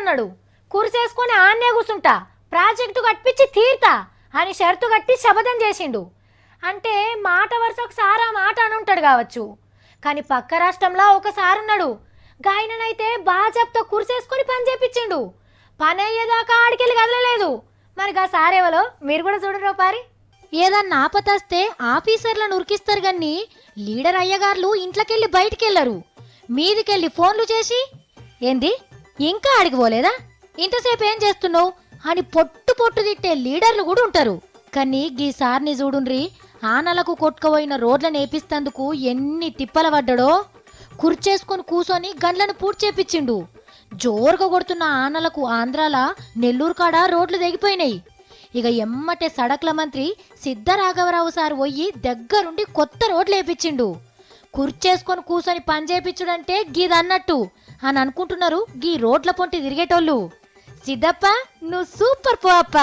ఉన్నాడు. కుర్చేసుకొని ఆన్నే కూర్చుంటా, ప్రాజెక్టు కట్టించి తీర్తా అని షరతు కట్టి శపథం చేసిండు. అంటే మాట వరుసకు సారా మాట అని ఉంటాడు కావచ్చు. కానీ పక్క రాష్ట్రంలో ఒకసారి ఉన్నాడు, గాయననైతే బాజాబ్తో కుర్చేసుకొని పని చేపించిండు. పని అయ్యేదాకా ఆడికెళ్ళి కదలలేదు. మరి గా సారేవలో మీరు కూడా చూడరు పారి. ఏదన్నా ఆపతస్తే ఆఫీసర్లను ఉరికిస్తారు గాని లీడర్ అయ్యగారులు ఇంట్లోకెళ్ళి బయటికెళ్లరు. మీదికెళ్ళి ఫోన్లు చేసి ఏంది ఇంకా ఆడికి పోలేదా, ఇంతసేపు ఏం చేస్తున్నావు అని పొట్టు పొట్టు తిట్టే లీడర్లు కూడా ఉంటారు. కానీ గీసారిని చూడుండ్రి, ఆనలకు కొట్టుకుపోయిన రోడ్లను ఏపిస్తందుకు ఎన్ని తిప్పల పడ్డాడో. కుర్చేసుకొని కూసోని గండ్లను పూర్తి చేపించిండు. జోరుగా కొడుతున్న ఆనలకు ఆంధ్రాల నెల్లూరు కాడ రోడ్లు తెగిపోయినాయి. ఇక ఎమ్మటే సడక్ల మంత్రి సిద్ధరాఘవరావు సార్ పోయి దగ్గరుండి కొత్త రోడ్లు వేపించిండు. కుర్చేసుకొని కూసోని పని చేపించుడంటే గీదన్నట్టు అని అనుకుంటున్నారు గీ రోడ్ల పొంటి తిరిగేటోళ్ళు. సిద్ధప్ప నువ్వు సూపర్ పో అప్ప.